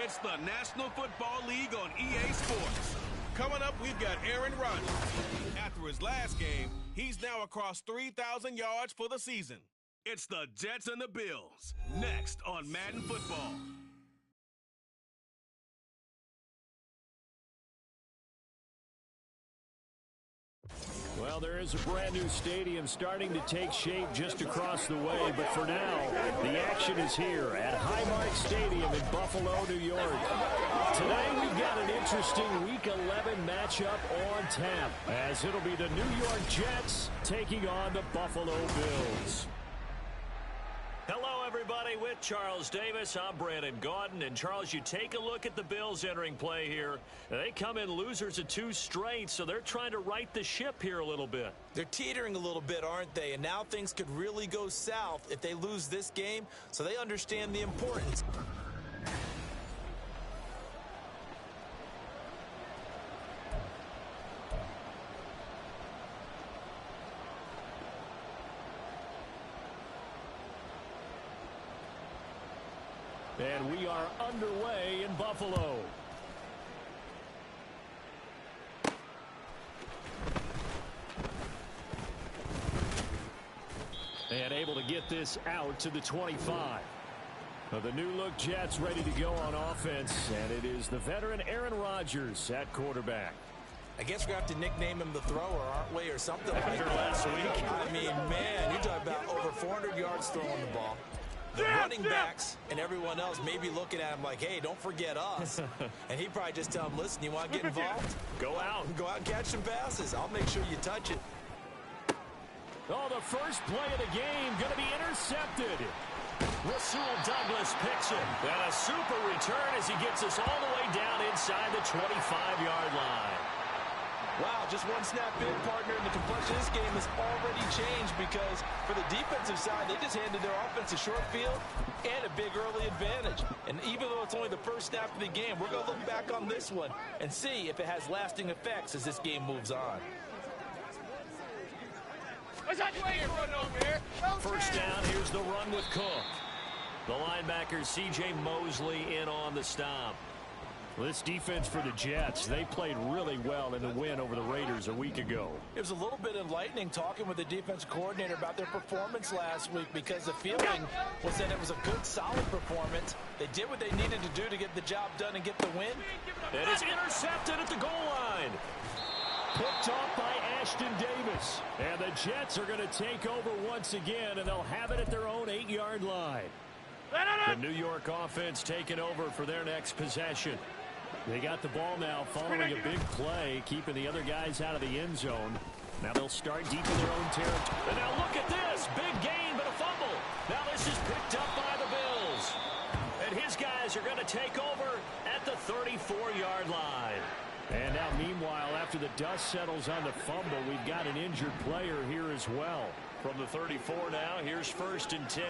It's the National Football League on EA Sports. Coming up, we've got Aaron Rodgers. After his last game, he's now across 3,000 yards for the season. It's the Jets and the Bills, next on Madden Football. Well, there is a brand new stadium starting to take shape just across the way, but for now, the action is here at Highmark Stadium in Buffalo, New York. Today, we've got an interesting Week 11 matchup on tap, as it'll be the New York Jets taking on the Buffalo Bills. Hello, everybody. With Charles Davis, I'm Brandon Gaudin. And, Charles, you take a look at the Bills entering play here. They come in losers of 2 straight, so they're trying to right the ship here a little bit. They're teetering a little bit, aren't they? And now things could really go south if they lose this game, so they understand the importance. And we are underway in Buffalo. And able to get this out to the 25. The new-look Jets ready to go on offense, and it is the veteran Aaron Rodgers at quarterback. I guess we're going to have to nickname him the thrower, aren't we, or something like that. Last week. I mean, man, you're talking about over 400 yards throwing the ball. The running backs and everyone else may be looking at him like, hey, don't forget us. And he'd probably just tell him, listen, you want to get involved? Go out and catch some passes. I'll make sure you touch it. Oh, the first play of the game going to be intercepted. Rasul Douglas picks it. And a super return as he gets us all the way down inside the 25-yard line. Wow, just one snap in, partner, and the complexion of this game has already changed because for the defensive side, they just handed their offense a short field and a big early advantage. And even though it's only the first snap of the game, we're going to look back on this one and see if it has lasting effects as this game moves on. First down, here's the run with Cook. The linebacker, C.J. Mosley, in on the stop. This defense for the Jets, they played really well in the win over the Raiders a week ago. It was a little bit enlightening talking with the defensive coordinator about their performance last week because the feeling was that it was a good, solid performance. They did what they needed to do to get the job done and get the win. It is intercepted at the goal line. Picked off by Ashton Davis. And the Jets are going to take over once again, and they'll have it at their own 8-yard line. The New York offense taking over for their next possession. They got the ball now following a big play, keeping the other guys out of the end zone. Now they'll start deep in their own territory. And now look at this. Big gain, but a fumble. Now this is picked up by the Bills. And his guys are going to take over at the 34-yard line. And now, meanwhile, after the dust settles on the fumble, we've got an injured player here as well. From the 34 now, here's 1st and 10.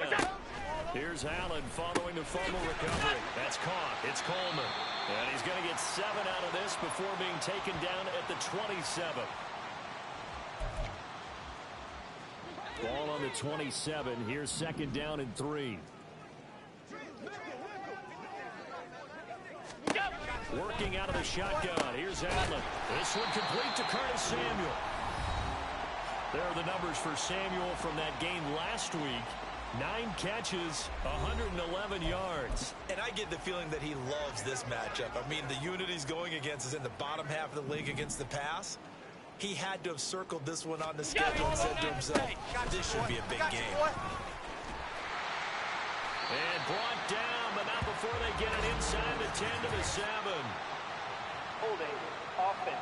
Here's Allen following the fumble recovery. That's caught. It's Coleman. And he's going to get 7 out of this before being taken down at the 27. Ball on the 27. Here's 2nd down and 3. Working out of the shotgun. Here's Allen. This one complete to Curtis Samuel. There are the numbers for Samuel from that game last week. 9 catches, 111 yards. And I get the feeling that he loves this matchup. I mean, the unit he's going against is in the bottom half of the league against the pass. He had to have circled this one on the schedule and said to himself, this should be a big game. And brought down, but not before they get it inside the 10 to the 7. Holding, offense.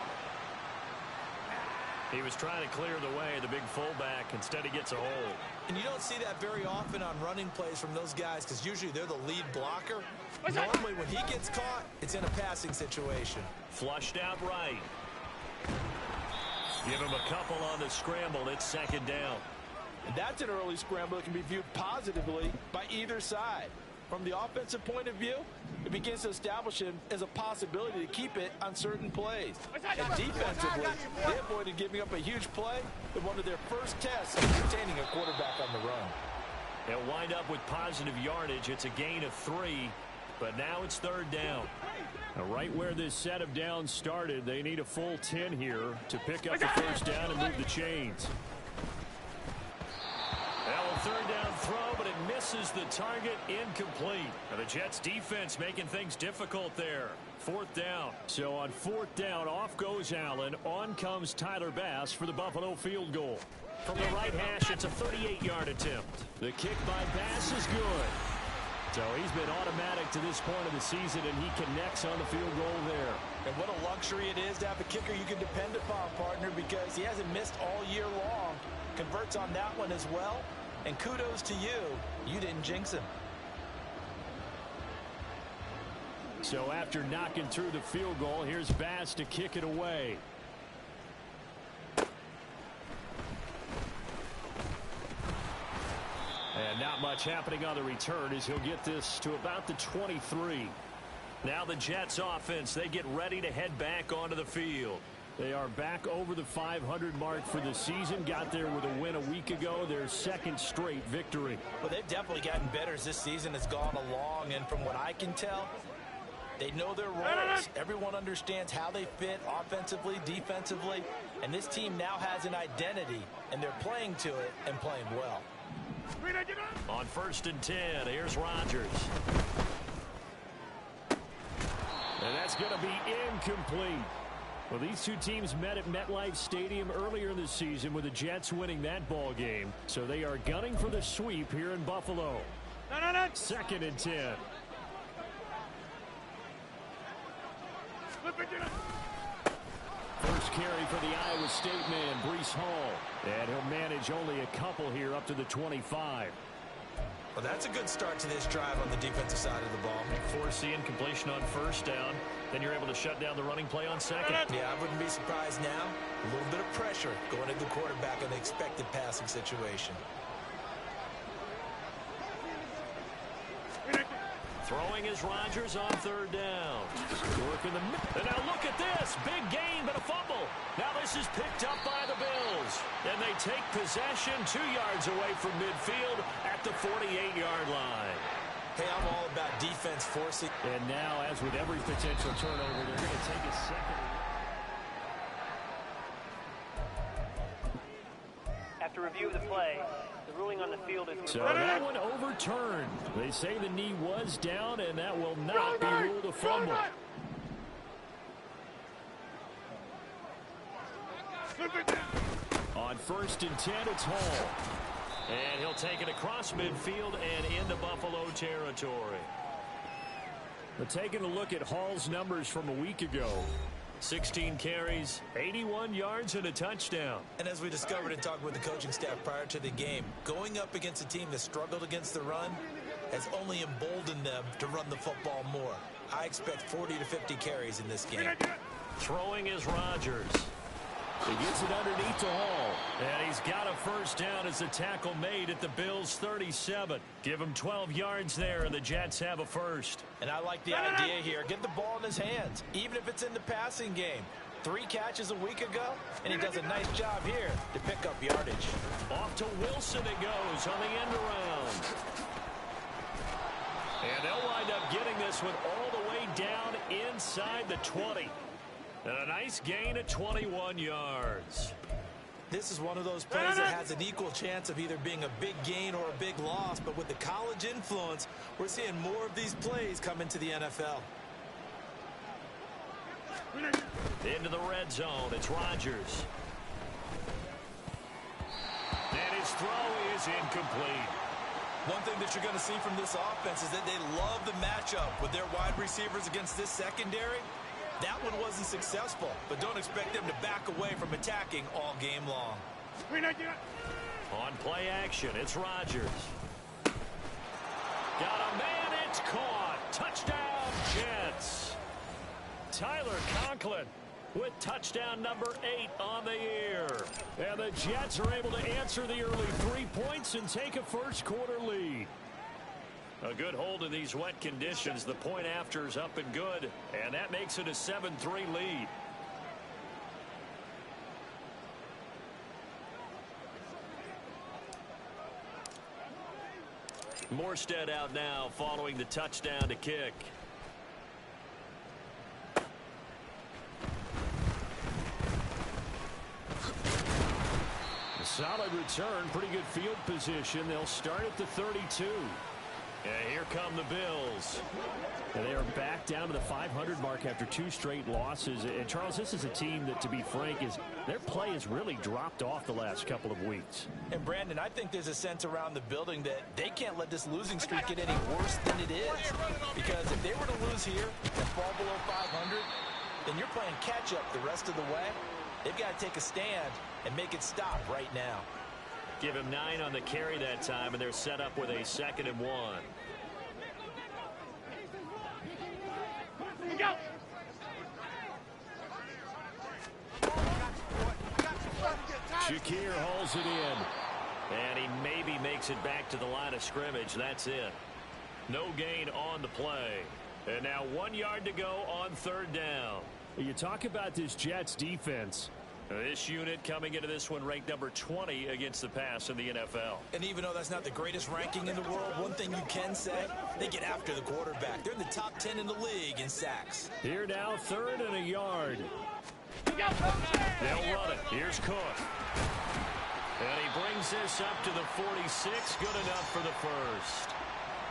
He was trying to clear the way, the big fullback. Instead, he gets a hold. And you don't see that very often on running plays from those guys because usually they're the lead blocker. Normally, when he gets caught, it's in a passing situation. Flushed out right. Give him a couple on the scramble. It's 2nd down. And that's an early scramble that can be viewed positively by either side. From the offensive point of view, it begins to establish him as a possibility to keep it on certain plays. And defensively, they avoided giving up a huge play in one of their first tests of containing a quarterback on the run. They'll wind up with positive yardage. It's a gain of 3. But now it's third down. Now, right where this set of downs started, they need a full 10 here to pick up the first down and move the chains. Now a third down throw, but it misses the target, incomplete. Now the Jets defense making things difficult there. Fourth down. So on fourth down, off goes Allen. On comes Tyler Bass for the Buffalo field goal. From the right hash, it's a 38-yard attempt. The kick by Bass is good. So he's been automatic to this point of the season, and he connects on the field goal there. And what a luxury it is to have a kicker you can depend upon, partner, because he hasn't missed all year long. Converts on that one as well. And kudos to you. You didn't jinx him. So after knocking through the field goal, here's Bass to kick it away. And not much happening on the return as he'll get this to about the 23. Now the Jets offense, they get ready to head back onto the field. They are back over the 500 mark for the season. Got there with a win a week ago, their second straight victory. Well, they've definitely gotten better as this season has gone along, and from what I can tell, they know their roles. Everyone understands how they fit offensively, defensively, and this team now has an identity, and they're playing to it and playing well. On 1st and 10, here's Rodgers. And that's going to be incomplete. Well, these two teams met at MetLife Stadium earlier in the season with the Jets winning that ball game. So they are gunning for the sweep here in Buffalo. 2nd and 10. First carry for the Iowa State man, Breece Hall. And he'll manage only a couple here up to the 25. Well, that's a good start to this drive on the defensive side of the ball. Force the incompletion on first down. Then you're able to shut down the running play on second. Yeah, I wouldn't be surprised now. A little bit of pressure going at the quarterback in the expected passing situation. Throwing is Rodgers on third down. Working the and now look at this. Big gain, but a fumble. Now this is picked up by the Bills. And they take possession 2 yards away from midfield at the 48-yard line. Hey, I'm all about defense forcing. And now, as with every potential turnover, they're going to take a second. After review of the play, the ruling on the field is So that one overturned. They say the knee was down, and that will not be ruled a fumble. On 1st and 10, it's Hall. And he'll take it across midfield and into Buffalo territory. But taking a look at Hall's numbers from a week ago. 16 carries, 81 yards, and a touchdown. And as we discovered in talking with the coaching staff prior to the game, going up against a team that struggled against the run has only emboldened them to run the football more. I expect 40 to 50 carries in this game. Throwing is Rodgers. He gets it underneath to Hall. And he's got a first down as the tackle made at the Bills' 37. Give him 12 yards there, and the Jets have a first. And I like the idea here. Get the ball in his hands, even if it's in the passing game. 3 catches a week ago, and he does a nice job here to pick up yardage. Off to Wilson it goes on the end around. And they'll wind up getting this one all the way down inside the 20. And a nice gain of 21 yards. This is one of those plays that has an equal chance of either being a big gain or a big loss, but with the college influence, we're seeing more of these plays come into the NFL. Into the red zone, it's Rodgers. And his throw is incomplete. One thing that you're going to see from this offense is that they love the matchup with their wide receivers against this secondary. That one wasn't successful, but don't expect them to back away from attacking all game long. On play action, it's Rodgers. Got a man, it's caught. Touchdown, Jets. Tyler Conklin with touchdown number 8 on the year. And the Jets are able to answer the early 3 points and take a first quarter lead. A good hold in these wet conditions. The point after is up and good, and that makes it a 7-3 lead. Morstead out now following the touchdown to kick. A solid return, pretty good field position. They'll start at the 32. And here come the Bills. And they are back down to the 500 mark after 2 straight losses. And, Charles, this is a team that, to be frank, their play has really dropped off the last couple of weeks. And, Brandon, I think there's a sense around the building that they can't let this losing streak get any worse than it is. Because if they were to lose here and fall below 500, then you're playing catch-up the rest of the way. They've got to take a stand and make it stop right now. Give him 9 on the carry that time, and they're set up with a 2nd and 1. Go. Shakir hauls it in. And he maybe makes it back to the line of scrimmage. That's it. No gain on the play. And now 1 yard to go on 3rd down. You talk about this Jets defense. This unit coming into this one ranked number 20 against the pass in the NFL. And even though that's not the greatest ranking in the world, one thing you can say, they get after the quarterback. They're in the top 10 in the league in sacks. Here now, 3rd and a yard. They'll run it. Here's Cook. And he brings this up to the 46. Good enough for the first.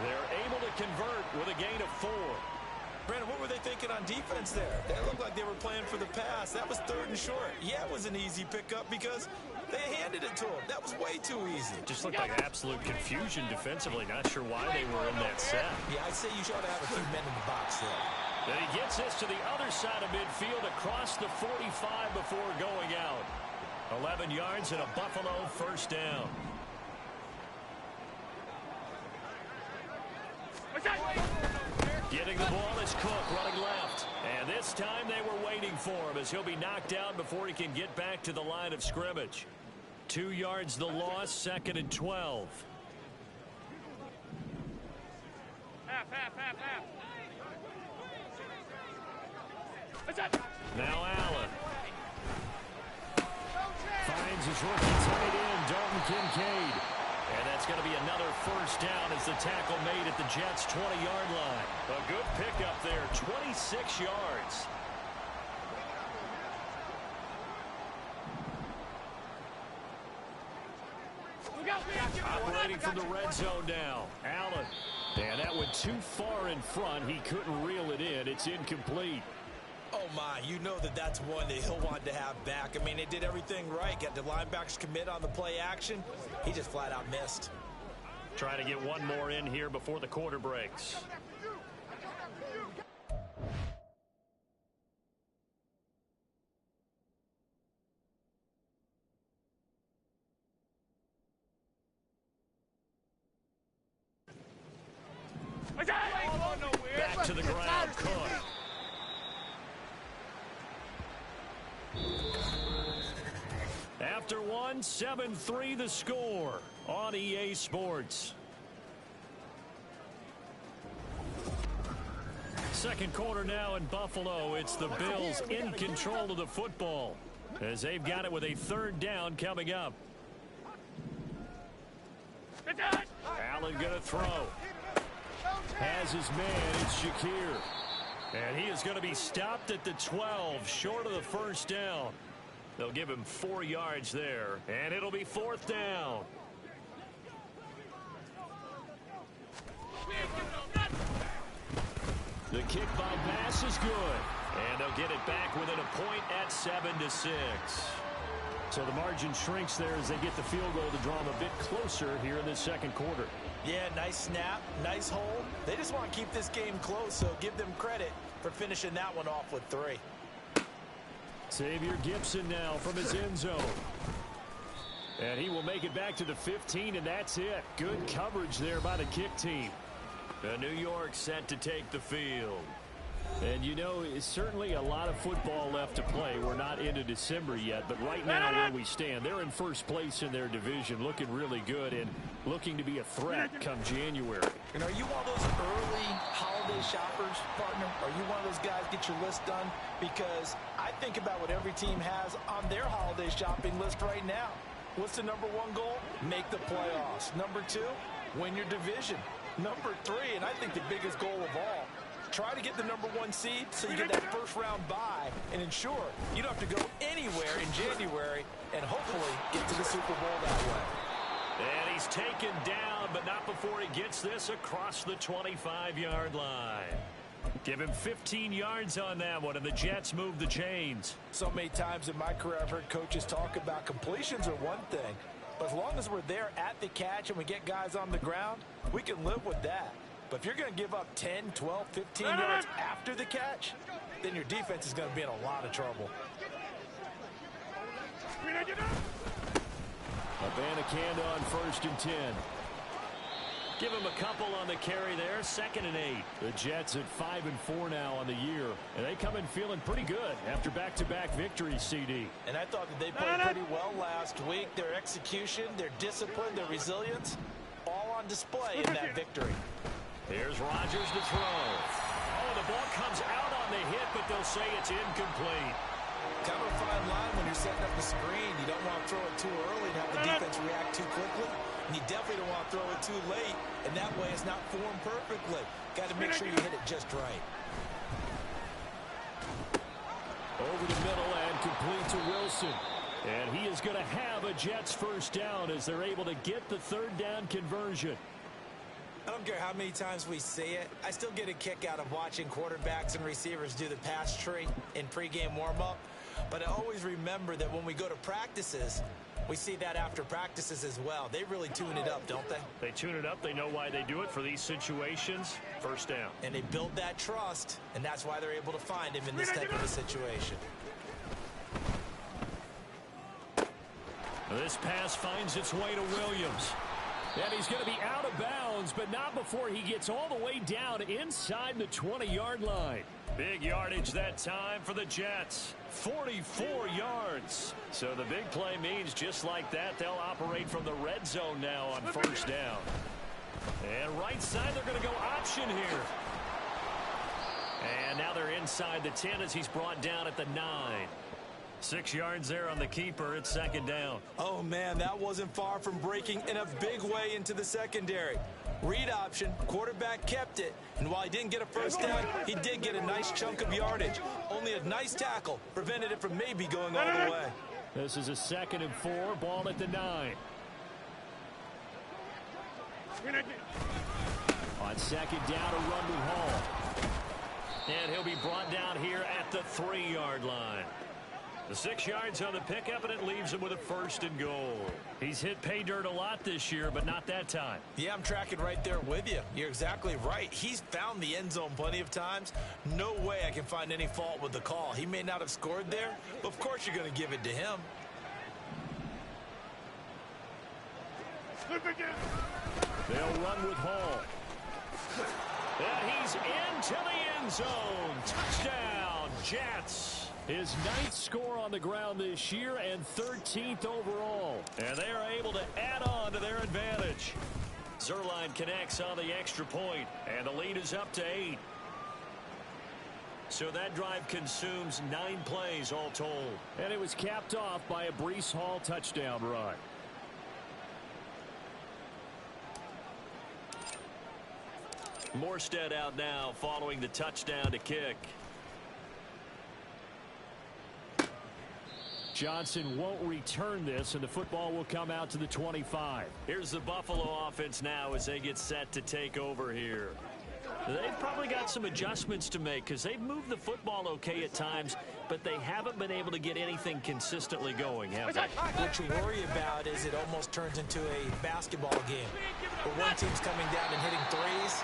They're able to convert with a gain of 4. Brandon, what were they thinking on defense there? They looked like they were playing for the pass. That was 3rd and short. Yeah, it was an easy pickup because they handed it to him. That was way too easy. Just looked like absolute confusion defensively. Not sure why they were in that set. Yeah, I'd say you should have a few men in the box there. Then he gets this to the other side of midfield across the 45 before going out. 11 yards and a Buffalo 1st down. Getting the ball is Cook running left. And this time they were waiting for him as he'll be knocked down before he can get back to the line of scrimmage. 2 yards the loss, 2nd and 12. Half. Now Allen. Finds his rookie tight end, Dalton Kincaid. And that's going to be another 1st down as the tackle made at the Jets' 20-yard line. A good pickup there, 26 yards. Operating from the red zone now. Allen. And that went too far in front. He couldn't reel it in. It's incomplete. Oh, my. You know that's one that he'll want to have back. I mean, they did everything right. Got the linebackers commit on the play action. He just flat out missed. Trying to get one more in here before the quarter breaks. Back to the ground, Cook. After one, 7-3 the score on EA Sports. Second quarter now in Buffalo. It's the Bills in control of the football as they've got it with a 3rd down coming up. Allen gonna throw. Has his man, it's Shakir. And he is going to be stopped at the 12, short of the 1st down. They'll give him 4 yards there, and it'll be 4th down. The kick by pass is good, and they'll get it back within a point at 7-6. So the margin shrinks there as they get the field goal to draw them a bit closer here in the 2nd quarter. Yeah, nice snap, nice hold. They just want to keep this game close, so give them credit for finishing that one off with 3. Xavier Gibson now from his end zone. And he will make it back to the 15, and that's it. Good coverage there by the kick team. The New York set to take the field. And, you know, it's certainly a lot of football left to play. We're not into December yet, but right now where we stand, they're in 1st place in their division, looking really good and looking to be a threat come January. And are you one of those early holiday shoppers, partner? Are you one of those guys get your list done? Because I think about what every team has on their holiday shopping list right now. What's the #1 goal? Make the playoffs. #2, Win your division. Number 3, and I think the biggest goal of all, try to get the number 1 seed so you get that first-round bye and ensure you don't have to go anywhere in January and hopefully get to the Super Bowl that way. And he's taken down, but not before he gets this across the 25-yard line. Give him 15 yards on that one, and the Jets move the chains. So many times in my career I've heard coaches talk about completions are one thing, but as long as we're there at the catch and we get guys on the ground, we can live with that. But if you're going to give up 10, 12, 15 yards after the catch, then your defense is going to be in a lot of trouble. Abanikanda on 1st and 10. Give him a couple on the carry there. 2nd and 8. The Jets at 5-4 now on the year. And they come in feeling pretty good after back-to-back victories, CD. And I thought that they played pretty well last week. Their execution, their discipline, their resilience, all on display in that victory. Here's Rodgers to throw. Oh, the ball comes out on the hit, but they'll say it's incomplete. Kind of a fine line when you're setting up the screen. You don't want to throw it too early and have the defense react too quickly. And you definitely don't want to throw it too late, and that way it's not formed perfectly. Got to make sure you hit it just right. Over the middle and complete to Wilson. And he is going to have a Jets first down as they're able to get the 3rd down conversion. I don't care how many times we see it. I still get a kick out of watching quarterbacks and receivers do the pass tree in pregame warm-up. But I always remember that when we go to practices, we see that after practices as well. They really tune it up, don't they? They tune it up. They know why they do it for these situations. First down. And they build that trust, and that's why they're able to find him in this type of a situation. This pass finds its way to Williams. And he's going to be out of bounds, but not before he gets all the way down inside the 20-yard line. Big yardage that time for the Jets. 44 yards. So the big play means just like that, they'll operate from the red zone now on 1st down. And right side, they're going to go option here. And now they're inside the 10 as he's brought down at the 9. 6 yards there on the keeper. It's 2nd down. Oh, man, that wasn't far from breaking in a big way into the secondary. Read option, quarterback kept it, and while he didn't get a first down, he did get a nice chunk of yardage. Only a nice tackle prevented it from maybe going all the way. This is a 2nd and 4, ball at the 9. On 2nd down, a run with Hall. And he'll be brought down here at the 3-yard line. The 6 yards on the pickup, and it leaves him with a 1st and goal. He's hit pay dirt a lot this year, but not that time. Yeah, I'm tracking right there with you. You're exactly right. He's found the end zone plenty of times. No way I can find any fault with the call. He may not have scored there, but of course you're going to give it to him. They'll run with Hall. And he's into the end zone. Touchdown, Jets. His 9th score on the ground this year and 13th overall. And they are able to add on to their advantage. Zerline connects on the extra point, and the lead is up to 8. So that drive consumes 9 plays all told. And it was capped off by a Breece Hall touchdown run. Morstead out now following the touchdown to kick. Johnson won't return this, and the football will come out to the 25. Here's the Buffalo offense now as they get set to take over here. They've probably got some adjustments to make because they've moved the football okay at times, but they haven't been able to get anything consistently going, have they? What you worry about is it almost turns into a basketball game where one team's coming down and hitting threes,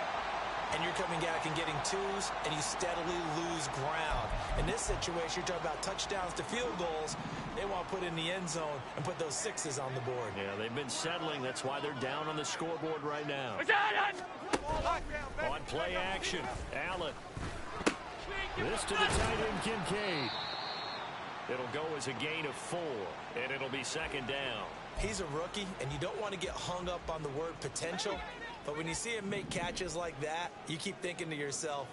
and you're coming back and getting twos, and you steadily lose ground. In this situation, you're talking about touchdowns to field goals. They want to put in the end zone and put those 6s on the board. Yeah, they've been settling. That's why they're down on the scoreboard right now. On play action, Allen. This to the tight end, Kincaid. It'll go as a gain of 4, and it'll be 2nd down. He's a rookie, and you don't want to get hung up on the word potential. But when you see him make catches like that, you keep thinking to yourself,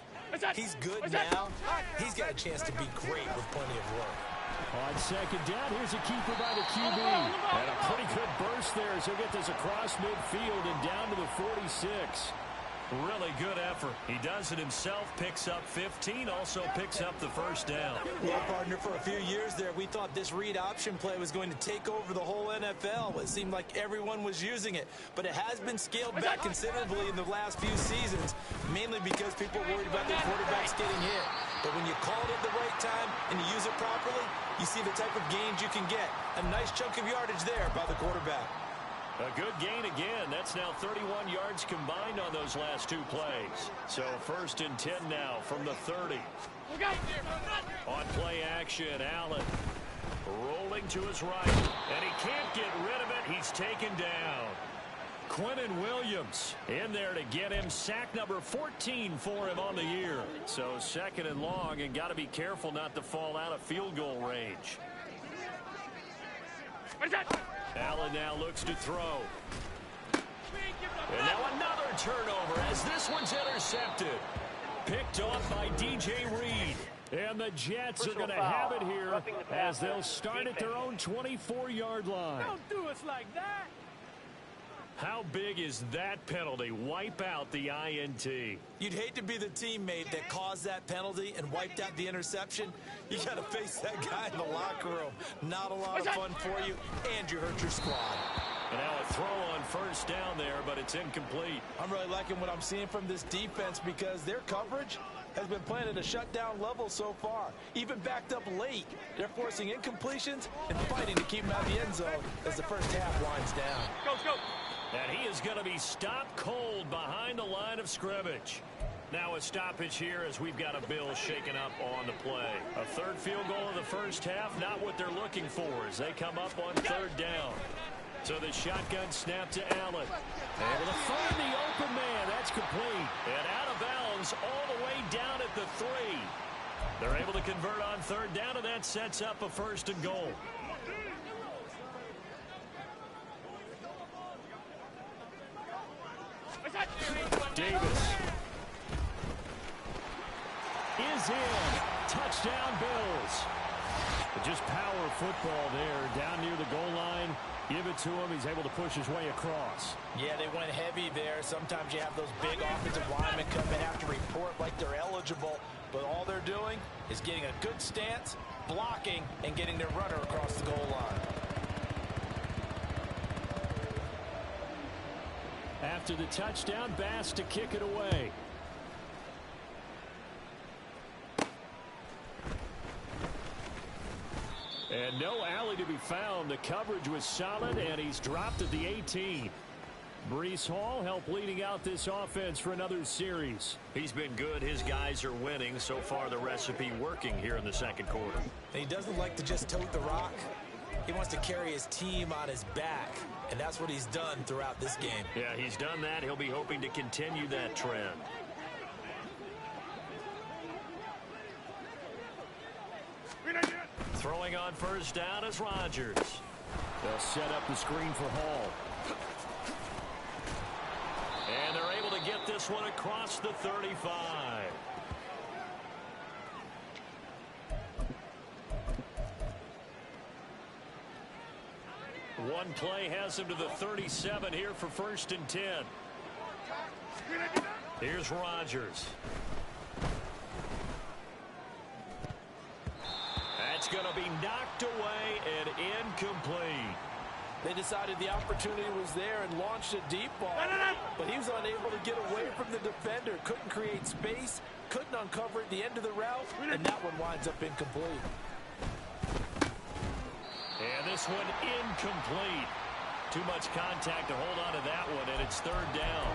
he's good now. He's got a chance to be great with plenty of work. On second down, here's a keeper by the QB. And a pretty good burst there as he'll get this across midfield and down to the 46. Really good effort. He does it himself, picks up 15, also picks up the first down. Well, partner, for a few years there, we thought this read option play was going to take over the whole NFL. It seemed like everyone was using it, but it has been scaled back considerably in the last few seasons, mainly because people are worried about their quarterbacks getting hit. But when you call it at the right time and you use it properly, you see the type of gains you can get. A nice chunk of yardage there by the quarterback. A good gain again. That's now 31 yards combined on those last two plays. So first and 10 now from the 30. On play action, Allen rolling to his right. And he can't get rid of it. He's taken down. Quentin Williams in there to get him sack number 14 for him on the year. So second and long, and got to be careful not to fall out of field goal range. Allen now looks to throw. And now another turnover as this one's intercepted. Picked off by DJ Reed. And the Jets are going to have it here as they'll start at their own 24-yard line. Don't do us like that. How big is that penalty? Wipe out the INT. You'd hate to be the teammate that caused that penalty and wiped out the interception. You got to face that guy in the locker room. Not a lot of fun for you, and you hurt your squad. And now a throw on first down there, but it's incomplete. I'm really liking what I'm seeing from this defense because their coverage has been playing at a shutdown level so far. Even backed up late, they're forcing incompletions and fighting to keep them out of the end zone as the first half winds down. Go. And he is going to be stopped cold behind the line of scrimmage. Now a stoppage here as we've got a Bill shaken up on the play. A third field goal in the first half, not what they're looking for as they come up on third down. So the shotgun snap to Allen. Able to find the open man. That's complete. And out of bounds all the way down at the 3. They're able to convert on third down, and that sets up a first and goal. Davis is in. Touchdown, Bills. Just power football there down near the goal line. Give it to him. He's able to push his way across. Yeah, they went heavy there. Sometimes you have those big offensive linemen come in, have to report like they're eligible. But all they're doing is getting a good stance, blocking, and getting their runner across the goal line. After the touchdown, Bass to kick it away. And no alley to be found. The coverage was solid, and he's dropped at the 18. Breece Hall helped leading out this offense for another series. He's been good. His guys are winning. So far, the recipe working here in the second quarter. And he doesn't like to just tote the rock. He wants to carry his team on his back, and that's what he's done throughout this game. Yeah, he's done that. He'll be hoping to continue that trend. Throwing on first down is Rodgers. They'll set up the screen for Hall. And they're able to get this one across the 35. One play has him to the 37 here for first and 10. Here's Rodgers. That's going to be knocked away and incomplete. They decided the opportunity was there and launched a deep ball, but he was unable to get away from the defender. Couldn't create space, couldn't uncover at the end of the route, and that one winds up incomplete. And this one incomplete. Too much contact to hold on to that one, and it's third down.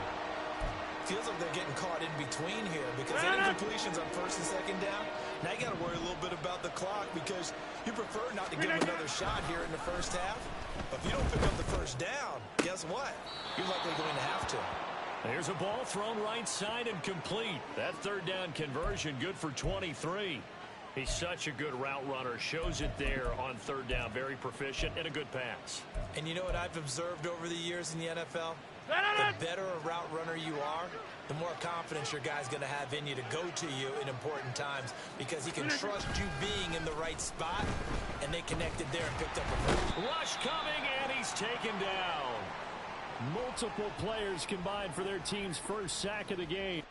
Feels like they're getting caught in between here because any incompletions on first and second down. Now you got to worry a little bit about the clock because you prefer not to give them another shot here in the first half. But if you don't pick up the first down, guess what? You're likely going to have to. There's a ball thrown right side and complete. That third down conversion good for 23. He's such a good route runner. Shows it there on third down. Very proficient and a good pass. And you know what I've observed over the years in the NFL? The better a route runner you are, the more confidence your guy's going to have in you to go to you in important times because he can trust you being in the right spot, and they connected there and picked up a first. Rush coming, and he's taken down. Multiple players combined for their team's first sack of the game.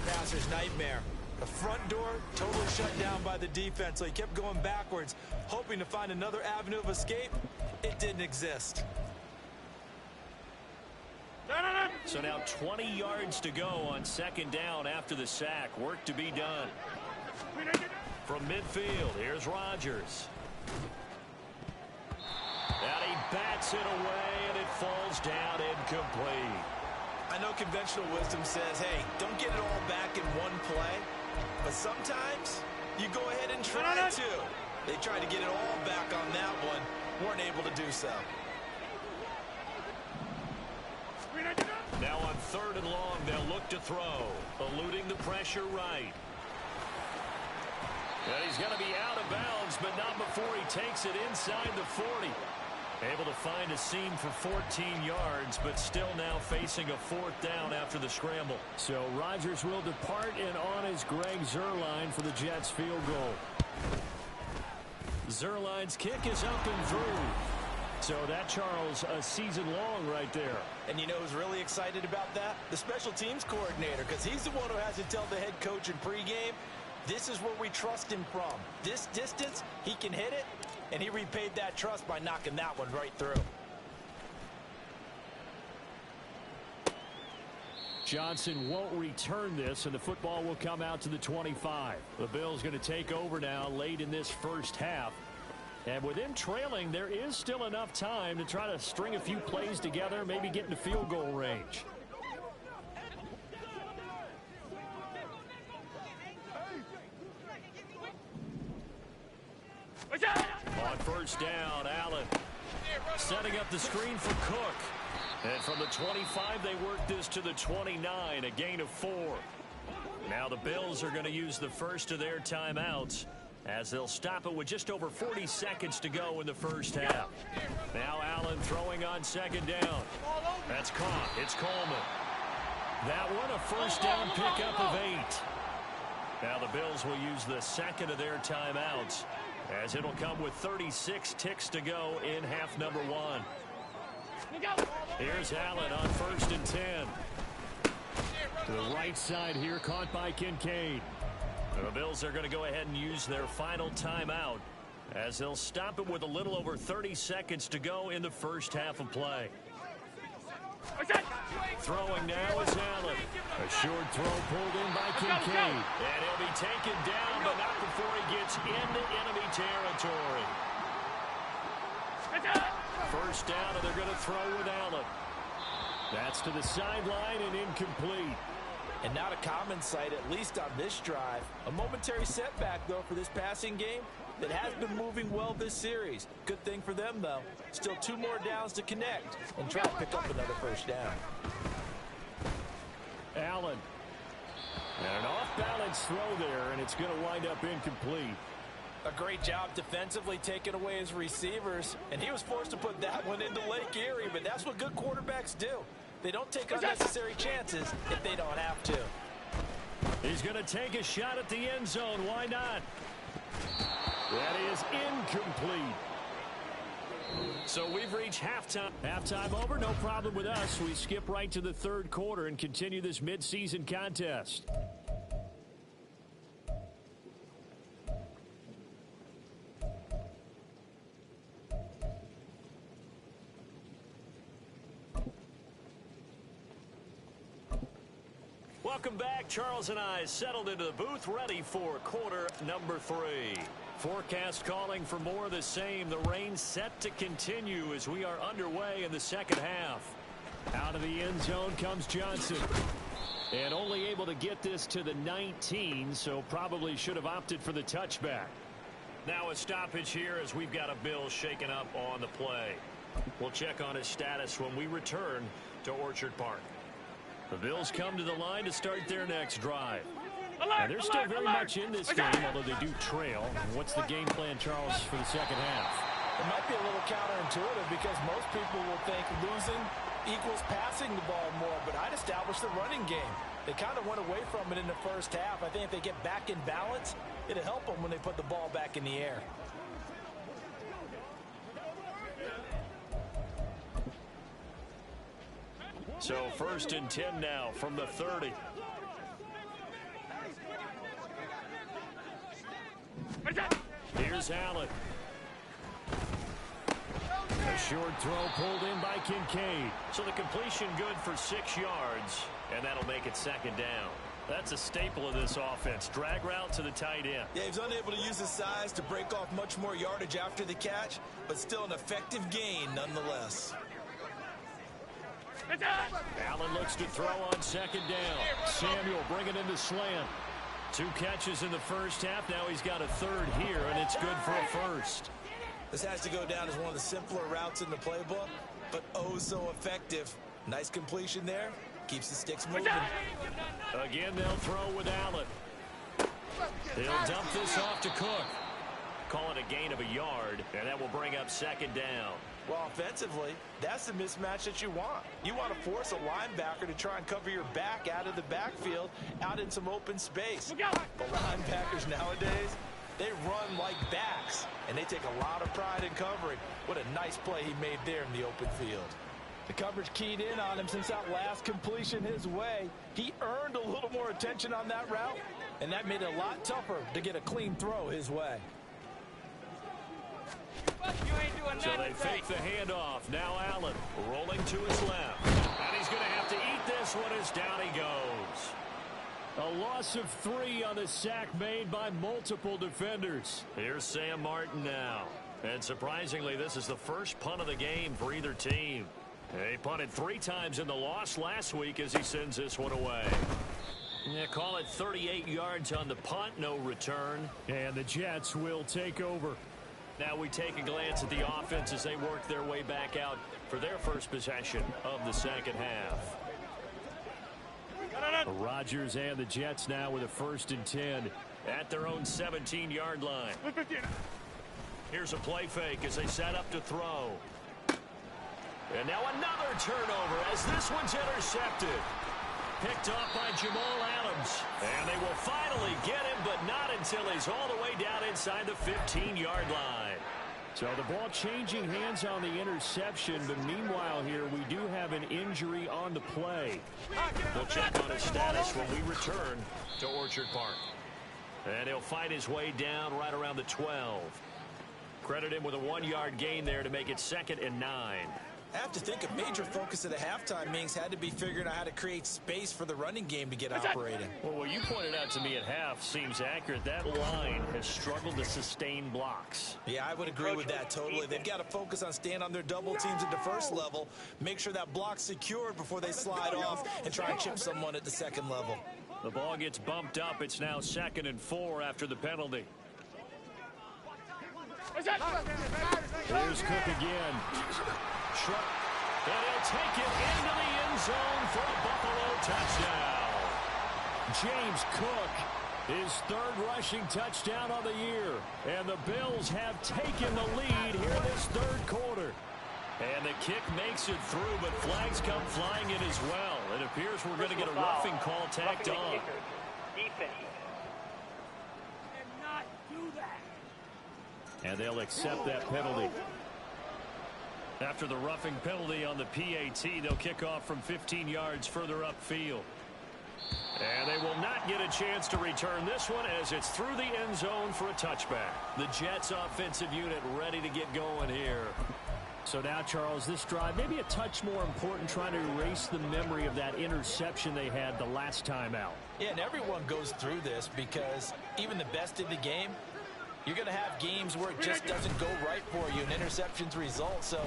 Passer's nightmare. The front door totally shut down by the defense, so he kept going backwards, hoping to find another avenue of escape. It didn't exist. So now 20 yards to go on second down after the sack. Work to be done. From midfield, here's Rodgers. And he bats it away, and it falls down incomplete. I know conventional wisdom says, hey, don't get it all back in one play. But sometimes you go ahead and try to. They tried to get it all back on that one. Weren't able to do so. Now on third and long, they'll look to throw. Eluding the pressure right. And he's going to be out of bounds, but not before he takes it inside the 40. Able to find a seam for 14 yards, but still now facing a fourth down after the scramble. So Rodgers will depart, and on is Greg Zuerlein for the Jets field goal. Zuerlein's kick is up and through. So that, Charles, a season long right there. And you know who's really excited about that? The special teams coordinator, because he's the one who has to tell the head coach in pregame, this is where we trust him from. This distance, he can hit it, and he repaid that trust by knocking that one right through. Johnson won't return this, and the football will come out to the 25. The Bills going to take over now late in this first half. And with them trailing, there is still enough time to try to string a few plays together, maybe get into field goal range. On first down, Allen setting up the screen for Cook. And from the 25, they work this to the 29, a gain of 4. Now the Bills are going to use the first of their timeouts as they'll stop it with just over 40 seconds to go in the first half. Now Allen throwing on second down. That's caught. It's Coleman. That one a first down pickup of 8. Now the Bills will use the second of their timeouts as it'll come with 36 ticks to go in half number 1. Here's Allen on first and 10. To the right side here, caught by Kincaid. The Bills are going to go ahead and use their final timeout as they'll stop it with a little over 30 seconds to go in the first half of play. Throwing now is Allen. A short throw pulled in by Kincaid. And he'll be taken down, but not before he gets into enemy territory. First down, and they're going to throw with Allen. That's to the sideline and incomplete. And not a common sight, at least on this drive. A momentary setback, though, for this passing game that has been moving well this series. Good thing for them, though. Still 2 more downs to connect and try to pick up another first down. Allen. And an off-balance throw there, and it's going to wind up incomplete. A great job defensively taking away his receivers, and he was forced to put that one into Lake Erie, but that's what good quarterbacks do. They don't take unnecessary chances if they don't have to. He's going to take a shot at the end zone. Why not? That is incomplete. So we've reached halftime. Halftime over, no problem with us. We skip right to the third quarter and continue this midseason contest. Welcome back. Charles and I settled into the booth, ready for quarter number 3. Forecast calling for more of the same. The rain set to continue as we are underway in the second half. Out of the end zone comes Johnson. And only able to get this to the 19, so probably should have opted for the touchback. Now a stoppage here as we've got a Bill shaken up on the play. We'll check on his status when we return to Orchard Park. The Bills come to the line to start their next drive. And they're still very much in this game, although they do trail. What's the game plan, Charles, for the second half? It might be a little counterintuitive because most people will think losing equals passing the ball more, but I'd establish the running game. They kind of went away from it in the first half. I think if they get back in balance, it'll help them when they put the ball back in the air. So first and 10 now from the 30. Here's Allen. A short throw pulled in by Kincaid. So the completion good for 6 yards, and that'll make it second down. That's a staple of this offense. Drag route to the tight end. Yeah, he's unable to use his size to break off much more yardage after the catch, but still an effective gain nonetheless. Allen looks to throw on second down. Samuel bringing in the slant. 2 catches in the first half. Now he's got a third here, and it's good for a first. This has to go down as one of the simpler routes in the playbook, but oh so effective. Nice completion there. Keeps the sticks moving. Again, they'll throw with Allen. They'll dump this off to Cook. Call it a gain of a yard, and that will bring up second down. Well, offensively, that's the mismatch that you want. You want to force a linebacker to try and cover your back out of the backfield, out in some open space. But linebackers nowadays, they run like backs, and they take a lot of pride in covering. What a nice play he made there in the open field. The coverage keyed in on him since that last completion his way. He earned a little more attention on that route, and that made it a lot tougher to get a clean throw his way. So they fake the handoff. Now Allen rolling to his left. And he's going to have to eat this one is down he goes. A loss of 3 on the sack made by multiple defenders. Here's Sam Martin now. And surprisingly, this is the first punt of the game for either team. He punted 3 times in the loss last week as he sends this one away. Yeah, call it 38 yards on the punt, no return. And the Jets will take over. Now we take a glance at the offense as they work their way back out for their first possession of the second half. Rodgers and the Jets now with a 1st and 10 at their own 17-yard line. Here's a play fake as they set up to throw. And now another turnover as this one's intercepted. Picked off by Jamal Adams. And they will finally get him, but not until he's all the way down inside the 15-yard line. So the ball changing hands on the interception, but meanwhile here we do have an injury on the play. We'll check on his status when we return to Orchard Park. And he'll fight his way down right around the 12. Credit him with a 1-yard gain there to make it 2nd and 9. I have to think a major focus at the halftime means had to be figuring out how to create space for the running game to get operating. Well, what you pointed out to me at half seems accurate. That line has struggled to sustain blocks. Yeah, I would agree with that totally. They've got to focus on staying on their double teams at the first level, make sure that block's secured before they slide off and try and chip someone at the second level. The ball gets bumped up. It's now 2nd and 4 after the penalty. Here's Cook again. And he'll take it into the end zone for a Buffalo touchdown. James Cook, his 3rd rushing touchdown of the year. And the Bills have taken the lead here this 3rd quarter. And the kick makes it through, but flags come flying in as well. It appears we're going to get a roughing call tacked on. And they'll accept that penalty. After the roughing penalty on the PAT, they'll kick off from 15 yards further upfield. And they will not get a chance to return this one as it's through the end zone for a touchback. The Jets offensive unit ready to get going here. So now, Charles, this drive maybe a touch more important, trying to erase the memory of that interception they had the last time out. Yeah, and everyone goes through this because even the best in the game, you're going to have games where it just doesn't go right for you, and interceptions result. So,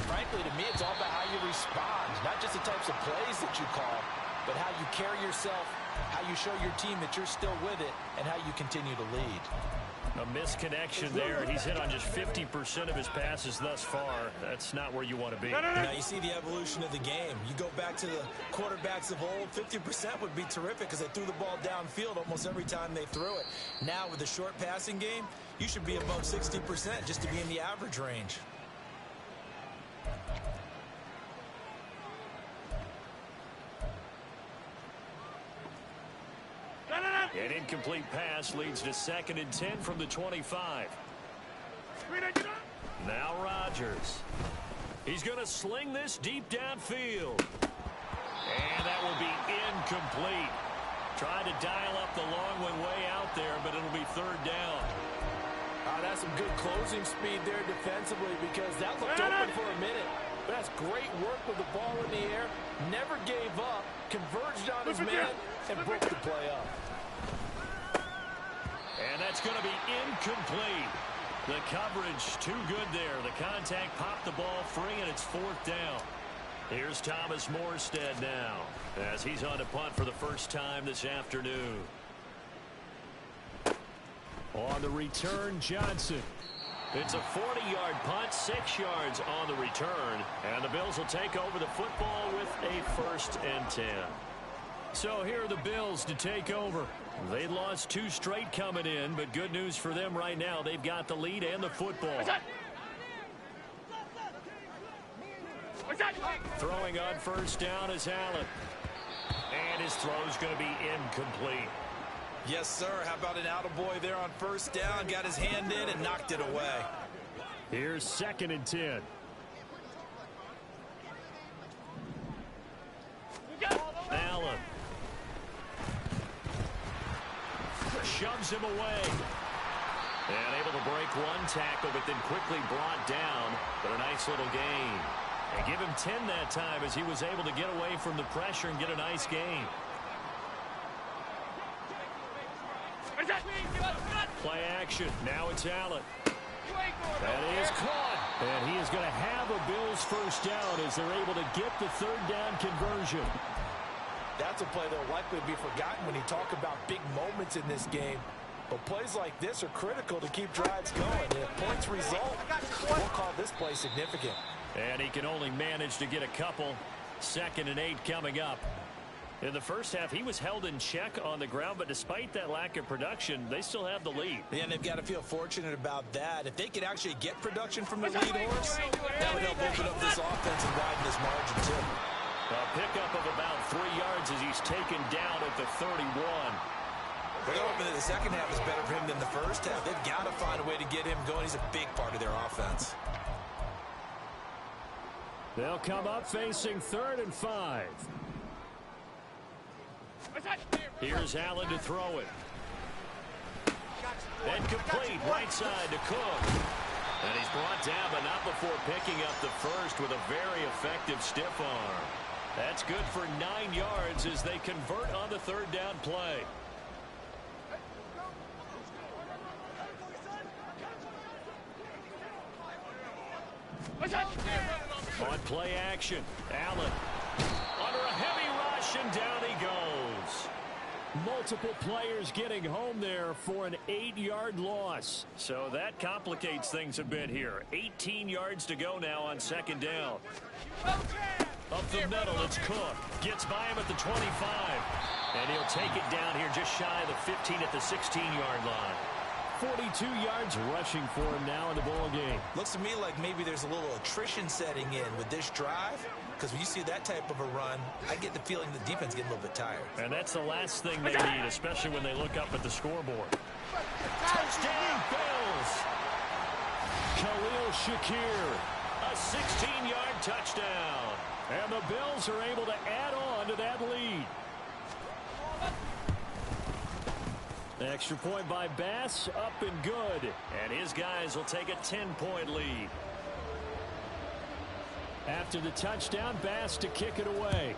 frankly, to me, it's all about how you respond, not just the types of plays that you call, but how you carry yourself, how you show your team that you're still with it, and how you continue to lead. A misconnection there. He's hit on just 50% of his passes thus far. That's not where you want to be. Now you see the evolution of the game. You go back to the quarterbacks of old, 50% would be terrific because they threw the ball downfield almost every time they threw it. Now with the short passing game, you should be above 60% just to be in the average range. An incomplete pass leads to 2nd and 10 from the 25. Now Rodgers. He's going to sling this deep downfield. And that will be incomplete. Tried to dial up the long one way out there, but it'll be 3rd down. That's some good closing speed there defensively because that looked open for a minute. That's great work with the ball in the air. Never gave up, converged on his man, and broke the play up. And that's going to be incomplete. The coverage too good there. The contact popped the ball free, and it's 4th down. Here's Thomas Morstead now as he's on to punt for the first time this afternoon. On the return, Johnson. It's a 40-yard punt, 6 yards on the return, and the Bills will take over the football with a 1st and 10. So here are the Bills to take over. They lost 2 straight coming in, but good news for them right now. They've got the lead and the football. Throwing on 1st down is Allen. And his throw's going to be incomplete. Yes, sir. How about an attaboy there on 1st down? Got his hand in and knocked it away. Here's 2nd and 10. Allen. Shoves him away. And able to break one tackle, but then quickly brought down. But a nice little gain. And give him 10 that time as he was able to get away from the pressure and get a nice gain. Play action. Now it's Allen. That is caught. And he is going to have a Bills first down as they're able to get the third down conversion. That's a play that will likely be forgotten when you talk about big moments in this game. But plays like this are critical to keep drives going. And if points result, we'll call this play significant. And he can only manage to get a couple. 2nd and 8 coming up. In the first half, he was held in check on the ground, but despite that lack of production, they still have the lead. Yeah, and they've got to feel fortunate about that. If they could actually get production from the lead horse, that would help open up this offense and widen this margin, too. A pickup of about 3 yards as he's taken down at the 31. They're hoping that the second half is better for him than the first half. They've got to find a way to get him going. He's a big part of their offense. They'll come up facing 3rd and 5. Here's Allen to throw it. And complete right side to Cook. And he's brought down, but not before picking up the first with a very effective stiff arm. That's good for 9 yards as they convert on the third down play. On play action, Allen under a heavy rush, and down he goes. Multiple players getting home there for an 8-yard loss. So that complicates things a bit here. 18 yards to go now on 2nd down. Up the middle, it's Cook. Gets by him at the 25. And he'll take it down here just shy of the 15 at the 16-yard line. 42 yards rushing for him now in the ball game. Looks to me like maybe there's a little attrition setting in with this drive, because when you see that type of a run, I get the feeling the defense getting a little bit tired. And that's the last thing they need, especially when they look up at the scoreboard. Touchdown, Bills! Khalil Shakir, a 16-yard touchdown. And the Bills are able to add on to that lead. Extra point by Bass, up and good. And his guys will take a 10-point lead. After the touchdown, Bass to kick it away.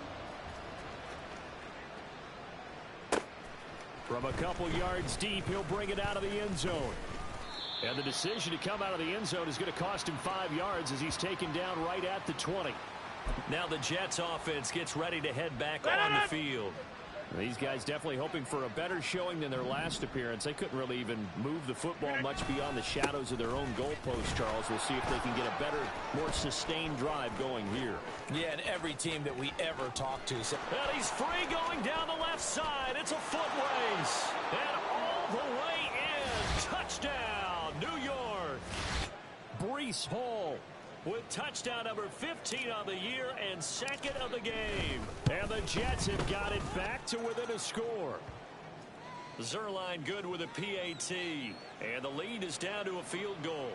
From a couple yards deep, he'll bring it out of the end zone. And the decision to come out of the end zone is going to cost him 5 yards as he's taken down right at the 20. Now the Jets offense gets ready to head back on the field. These guys definitely hoping for a better showing than their last appearance. They couldn't really even move the football much beyond the shadows of their own goalpost, Charles. We'll see if they can get a better, more sustained drive going here. Yeah, and every team that we ever talk to. And he's free going down the left side. It's a foot race. And all the way in. Touchdown, New York. Breece Hall with touchdown number 15 on the year and 2nd of the game. And the Jets have got it back to within a score. Zerline good with a PAT. And the lead is down to a field goal.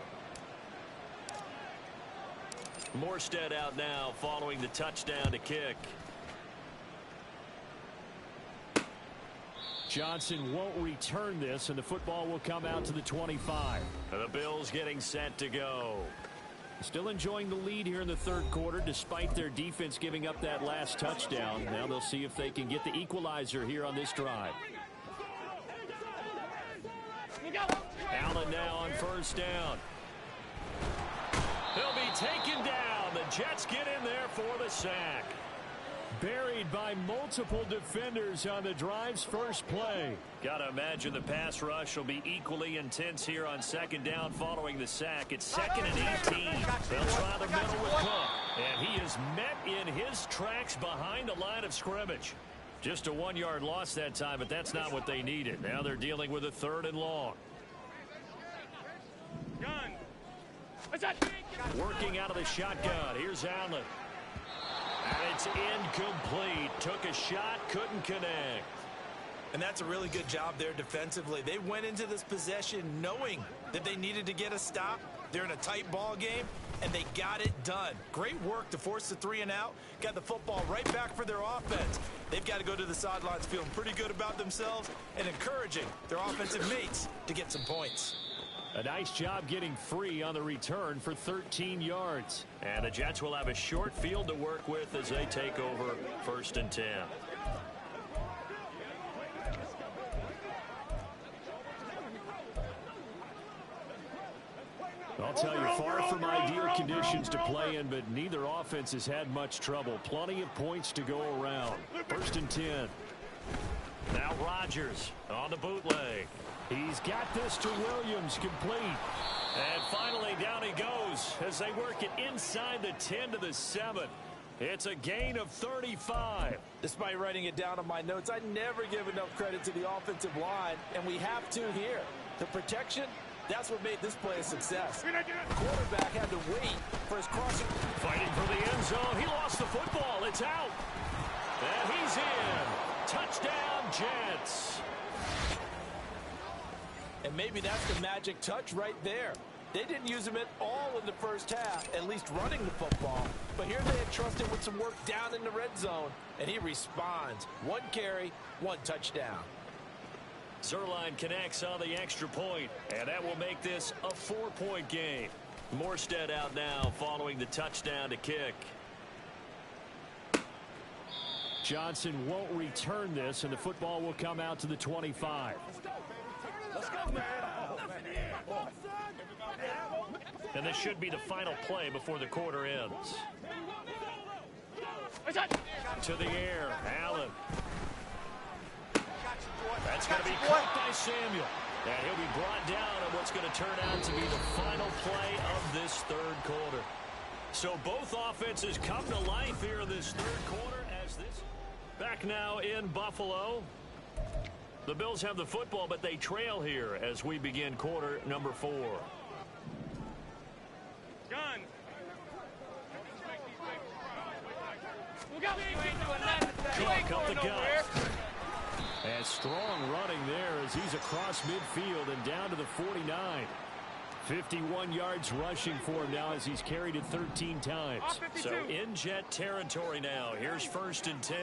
Morstead out now following the touchdown to kick. Johnson won't return this, and the football will come out to the 25. The Bills getting set to go. Still enjoying the lead here in the third quarter despite their defense giving up that last touchdown. Now they'll see if they can get the equalizer here on this drive. Allen now on first down. He'll be taken down. The Jets get in there for the sack. Buried by multiple defenders on the drive's first play. Gotta imagine the pass rush will be equally intense here on 2nd down following the sack. It's 2nd and 18. They'll try the middle with Cook. And he is met in his tracks behind the line of scrimmage. Just a 1-yard loss that time, but that's not what they needed. Now they're dealing with a 3rd and long. Working out of the shotgun. Here's Allen. And it's incomplete. Took a shot, couldn't connect. And that's a really good job there defensively. They went into this possession knowing that they needed to get a stop. They're in a tight ball game, and they got it done. Great work to force the 3 and out. Got the football right back for their offense. They've got to go to the sidelines feeling pretty good about themselves and encouraging their offensive mates to get some points. A nice job getting free on the return for 13 yards. And the Jets will have a short field to work with as they take over 1st and 10. I'll tell you, far from ideal conditions to play in, but neither offense has had much trouble. Plenty of points to go around. 1st and 10. Now Rodgers on the bootleg. He's got this to Williams, complete. And finally down he goes as they work it inside the 10 to the 7. It's a gain of 35. Despite writing it down on my notes, I never give enough credit to the offensive line, and we have to here. The protection, that's what made this play a success. The quarterback had to wait for his crossing. Fighting for the end zone. He lost the football. It's out. And he's in. Touchdown, Jets. And maybe that's the magic touch right there. They didn't use him at all in the first half, at least running the football. But here they entrusted with some work down in the red zone, and he responds. 1 carry, 1 touchdown. Zerline connects on the extra point, and that will make this a 4-point game. Morstead out now following the touchdown to kick. Johnson won't return this, and the football will come out to the 25. And this should be the final play before the quarter ends. To the air, Allen. That's going to be caught by Samuel. And he'll be brought down on what's going to turn out to be the final play of this 3rd quarter. So both offenses come to life here in this 3rd quarter as this. Back now in Buffalo. The Bills have the football, but they trail here as we begin quarter number 4. Gun. Cook up the gut. And strong running there as he's across midfield and down to the 49. 51 yards rushing for him now as he's carried it 13 times. So in Jet territory now. Here's 1st and 10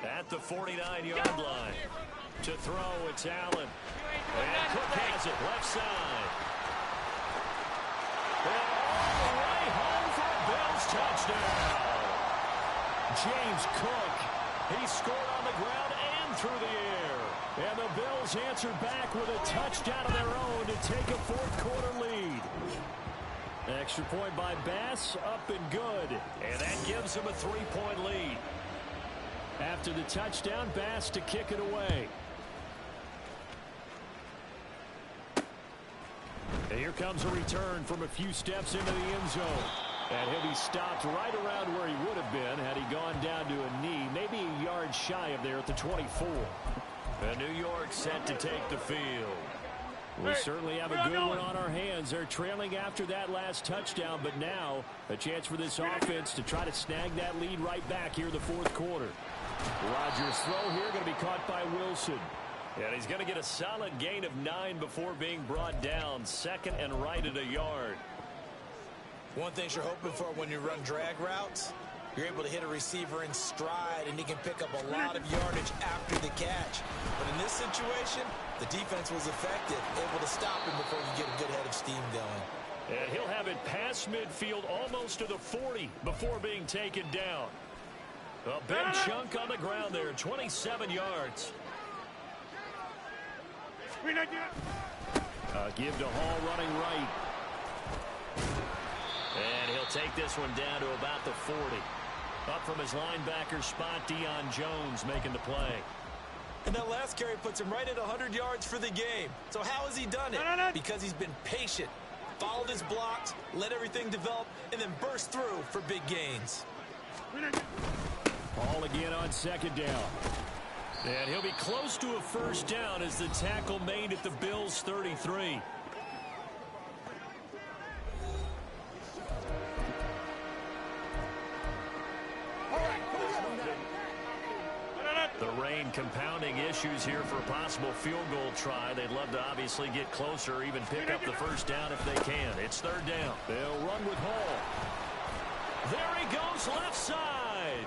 at the 49-yard line. To throw, it's Allen. And Cook has it left side. And all the way home for a Bills touchdown. James Cook. He scored on the ground and through the air. And the Bills answer back with a touchdown of their own to take a 4th quarter lead. Extra point by Bass, up and good. And that gives them a 3-point lead. After the touchdown, Bass to kick it away. And here comes a return from a few steps into the end zone. And he'll be stopped right around where he would have been had he gone down to a knee, maybe a yard shy of there at the 24. And New York set to take the field. We certainly have a good one on our hands. They're trailing after that last touchdown, but now a chance for this offense to try to snag that lead right back here in the 4th quarter. Rodgers' throw here going to be caught by Wilson. And he's going to get a solid gain of 9 before being brought down. 2nd and right at a yard. One thing you're hoping for when you run drag routes, you're able to hit a receiver in stride, and he can pick up a lot of yardage after the catch. But in this situation, the defense was effective, able to stop him before he get a good head of steam going. And he'll have it past midfield almost to the 40 before being taken down. A big chunk on the ground there, 27 yards. Give to Hall running right. And he'll take this one down to about the 40. Up from his linebacker spot, Deion Jones making the play. And that last carry puts him right at 100 yards for the game. So how has he done it? Because he's been patient, followed his blocks, let everything develop, and then burst through for big gains. Hall again on 2nd down. And he'll be close to a 1st down as the tackle made at the Bills' 33. The rain compounding issues here for a possible field goal try. They'd love to obviously get closer, even pick up the 1st down if they can. It's 3rd down. They'll run with Hall. There he goes left side.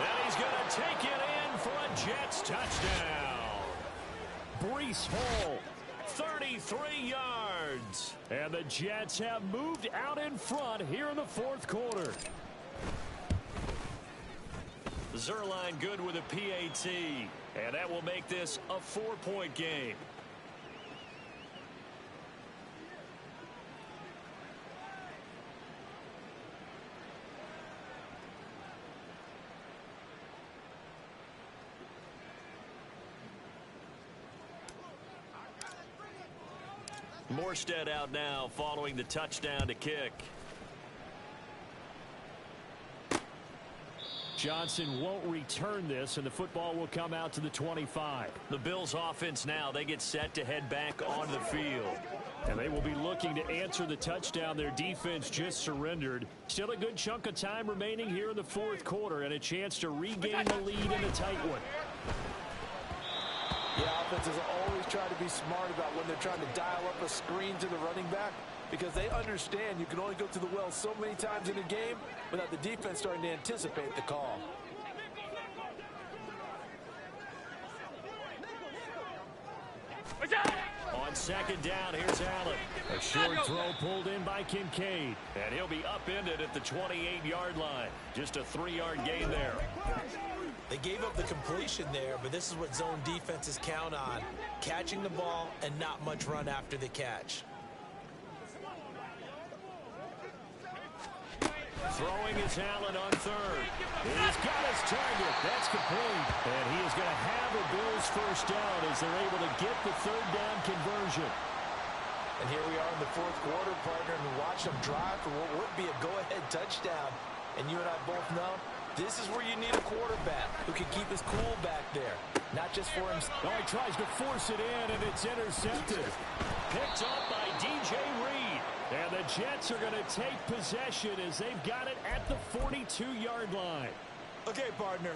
And he's going to take it in for a Jets touchdown. Breece Hall. 33 yards. yards. And the Jets have moved out in front here in the fourth quarter. Zerline good with a PAT. And that will make this a 4-point game. Morstead out now following the touchdown to kick. Johnson won't return this, and the football will come out to the 25. The Bills offense now, they get set to head back on the field. And they will be looking to answer the touchdown their defense just surrendered. Still a good chunk of time remaining here in the fourth quarter and a chance to regain the lead in a tight one. Yeah, offenses always try to be smart about when they're trying to dial up a screen to the running back because they understand you can only go to the well so many times in a game without the defense starting to anticipate the call. On second down, here's Allen. A short throw pulled in by Kincaid. And he'll be upended at the 28-yard line. Just a 3-yard gain there. They gave up the completion there, but this is what zone defenses count on. Catching the ball and not much run after the catch. Throwing is Allen on third. He's got his target. That's complete. And he is going to have a Bills first down as they're able to get the third down conversion. And here we are in the fourth quarter, partner, and watch them drive for what would be a go-ahead touchdown. And you and I both know this is where you need a quarterback who can keep his cool back there, not just for himself. Oh, he tries to force it in, and it's intercepted. Picked up by DJ Reed. And the Jets are going to take possession as they've got it at the 42-yard line. Okay, partner,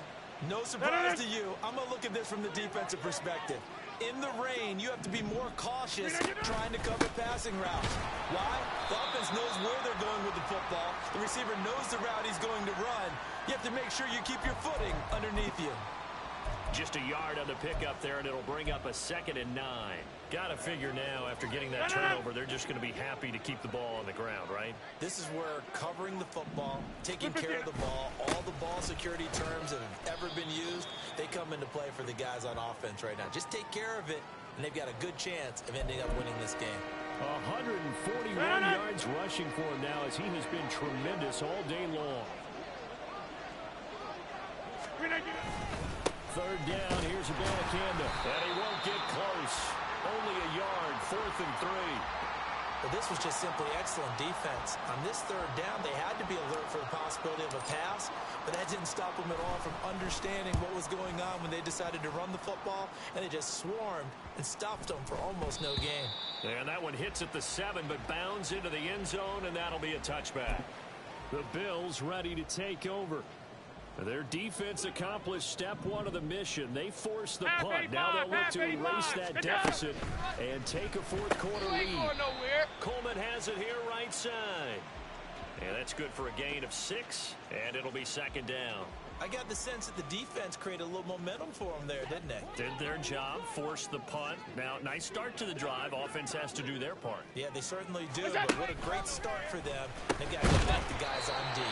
no surprise to you. I'm going to look at this from the defensive perspective. In the rain, you have to be more cautious trying to cover passing routes. Why? The offense knows where they're going with the football. The receiver knows the route he's going to run. You have to make sure you keep your footing underneath you. Just a yard on the pickup there, and it'll bring up a 2nd and 9. Got to figure now, after getting that turnover, they're just going to be happy to keep the ball on the ground, right? This is where covering the football, taking care of the ball, all the ball security terms that have ever been used, they come into play for the guys on offense right now. Just take care of it, and they've got a good chance of ending up winning this game. 141 yards rushing for him now as he has been tremendous all day long. Third down, here's Abanikanda. And he won't get close. Only a yard, 4th and 3. Well, this was just simply excellent defense. On this third down, they had to be alert for the possibility of a pass, but that didn't stop them at all from understanding what was going on when they decided to run the football, and they just swarmed and stopped them for almost no gain. And that one hits at the 7, but bounds into the end zone, and that'll be a touchback. The Bills ready to take over. Their defense accomplished step 1 of the mission. They forced the punt. Now they'll look to erase that deficit and take a fourth quarter lead. Coleman has it here right side. And that's good for a gain of 6, and it'll be 2nd down. I got the sense that the defense created a little momentum for them there, didn't they? Did their job, forced the punt. Now, nice start to the drive. Offense has to do their part. Yeah, they certainly do, but what a great start for them. They've got to get back the guys on D.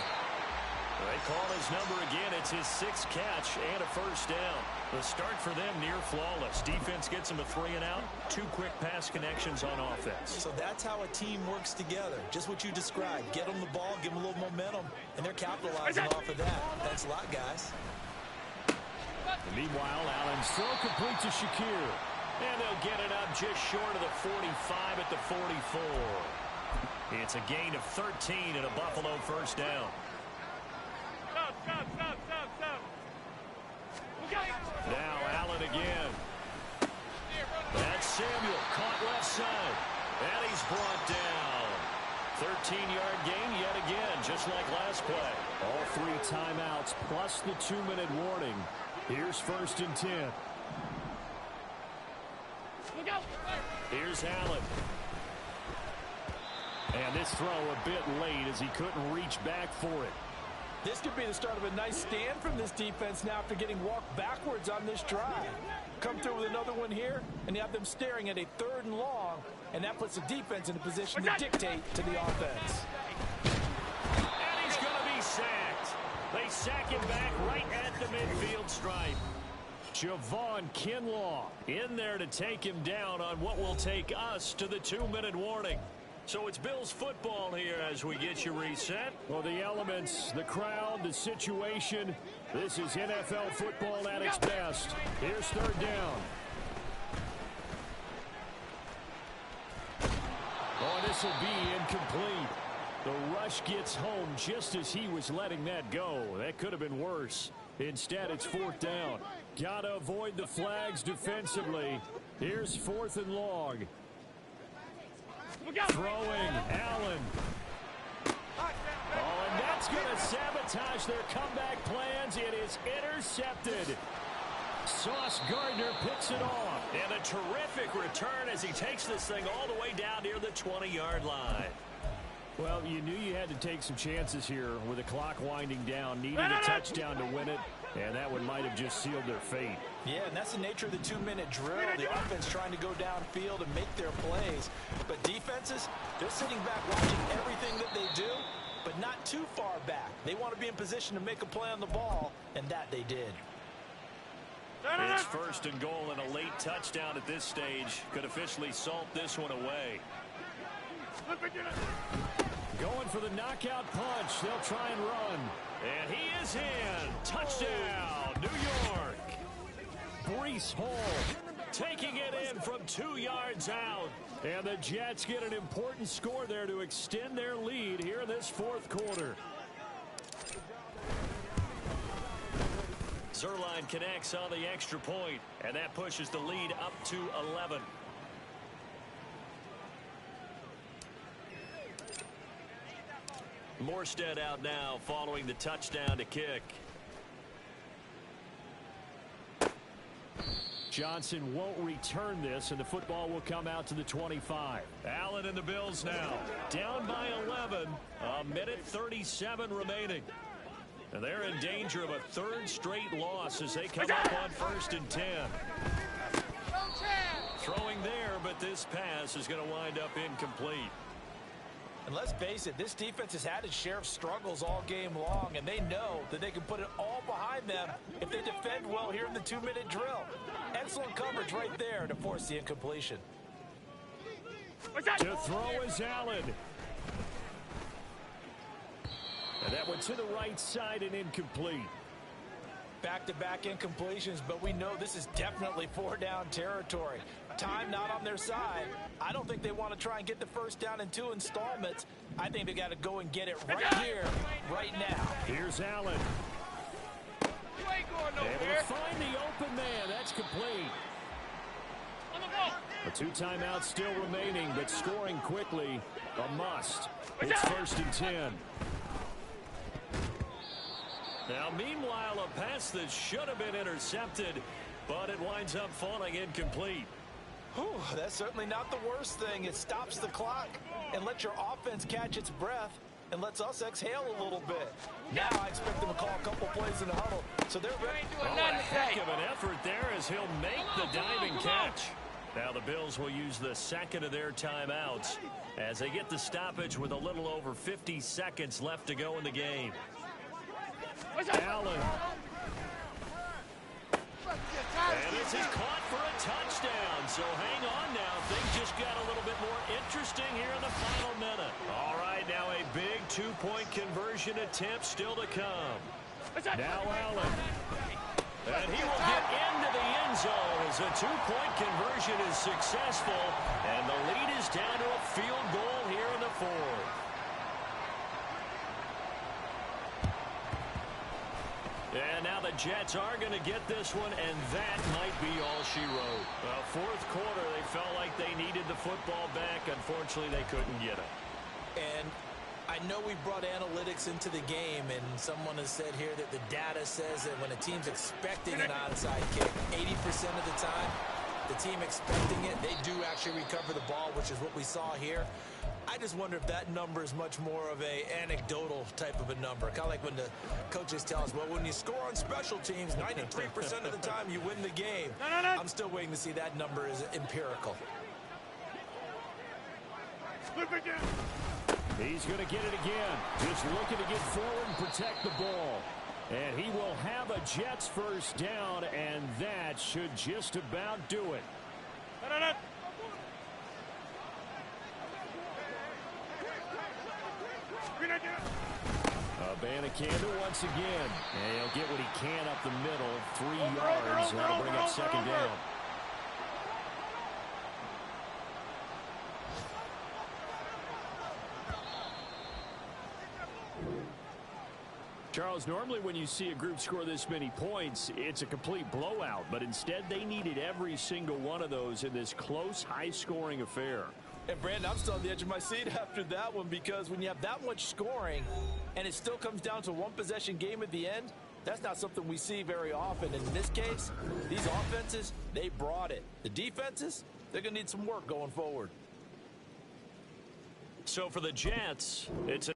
They call his number again. It's his 6th catch and a first down. The start for them near flawless. Defense gets them a 3 and out. 2 quick pass connections on offense. So that's how a team works together. Just what you described. Get them the ball, give them a little momentum, and they're capitalizing off of that. Thanks a lot, guys. And meanwhile, Allen's throw complete to Shakir. And they'll get it up just short of the 45 at the 44. It's a gain of 13 and a Buffalo first down. Now Allen again. That's Samuel caught left side. And he's brought down. 13-yard gain yet again, just like last play. All 3 timeouts plus the 2-minute warning. Here's 1st and 10. Here's Allen. And this throw a bit late as he couldn't reach back for it. This could be the start of a nice stand from this defense now after getting walked backwards on this drive. Come through with another one here, and you have them staring at a 3rd and long, and that puts the defense in a position to dictate to the offense. And he's going to be sacked. They sack him back right at the midfield stripe. Javon Kinlaw in there to take him down on what will take us to the 2-minute warning. So it's Bills football here as we get you reset. Well, the elements, the crowd, the situation. This is NFL football at its best. Here's 3rd down. Oh, this will be incomplete. The rush gets home just as he was letting that go. That could have been worse. Instead, it's 4th down. Got to avoid the flags defensively. Here's 4th and long. Throwing, Allen. Oh, and that's going to sabotage their comeback plans. It is intercepted. Sauce Gardner picks it off. And a terrific return as he takes this thing all the way down near the 20-yard line. Well, you knew you had to take some chances here with the clock winding down. Needed a touchdown to win it, and that one might have just sealed their fate. Yeah, and that's the nature of the 2-minute drill. The offense trying to go downfield and make their plays. But defenses, they're sitting back watching everything that they do, but not too far back. They want to be in position to make a play on the ball, and that they did. It's 1st and goal, and a late touchdown at this stage could officially salt this one away. Going for the knockout punch. They'll try and run. And he is in. Touchdown, New York. Breece Hall taking it in from 2 yards out. And the Jets get an important score there to extend their lead here in this 4th quarter. Zerline connects on the extra point, and that pushes the lead up to 11. Morstead out now following the touchdown to kick. Johnson won't return this, and the football will come out to the 25. Allen and the Bills now down by 11. A minute 37 remaining. And they're in danger of a 3rd straight loss as they come up on 1st and 10. Throwing there, but this pass is going to wind up incomplete. And let's face it, this defense has had its share of struggles all game long, and they know that they can put it all behind them if they defend well here in the 2-minute drill. Excellent coverage right there to force the incompletion. To throw is Allen. And that one to the right side and incomplete. Back-to-back incompletions, but we know this is definitely 4-down territory. Time not on their side. I don't think they want to try and get the 1st down in 2 installments. I think they got to go and get it right here, right now. Here's Allen. Able to find the open man. That's complete. A 2 timeouts still remaining, but scoring quickly, a must. It's 1st and 10. Now, meanwhile, a pass that should have been intercepted, but it winds up falling incomplete. Whew, that's certainly not the worst thing. It stops the clock and lets your offense catch its breath and lets us exhale a little bit. Now I expect them to call a couple plays in the huddle, so they're ready. Oh, a heck of an effort there as he'll make the diving catch. Now the Bills will use the 2nd of their timeouts as they get the stoppage with a little over 50 seconds left to go in the game. Allen. And this is caught for a touchdown. So hang on now. Things just got a little bit more interesting here in the final minute. All right, now a big 2-point conversion attempt still to come. Now Allen. And he will get into the end zone as a 2-point conversion is successful. And the lead is down to a field goal here in the 4th. And now the Jets are going to get this one, and that might be all she wrote. 4th quarter, they felt like they needed the football back. Unfortunately, they couldn't get it. And I know we brought analytics into the game, and someone has said here that the data says that when a team's expecting an onside kick, 80% of the time, the team expecting it, they do actually recover the ball, which is what we saw here. I just wonder if that number is much more of a anecdotal type of a number. Kind of like when the coaches tell us, well, when you score on special teams, 93% of the time you win the game. I'm still waiting to see that number is empirical. He's going to get it again. Just looking to get forward and protect the ball. And he will have a Jets first down, and that should just about do it. Abanikanda once again. And he'll get what he can up the middle. 3 yards. That'll bring up second down. Charles, normally when you see a group score this many points, it's a complete blowout. But instead, they needed every single one of those in this close, high-scoring affair. And, Brandon, I'm still on the edge of my seat after that one, because when you have that much scoring and it still comes down to one-possession game at the end, that's not something we see very often. And in this case, these offenses, they brought it. The defenses, they're going to need some work going forward. So for the Jets, it's a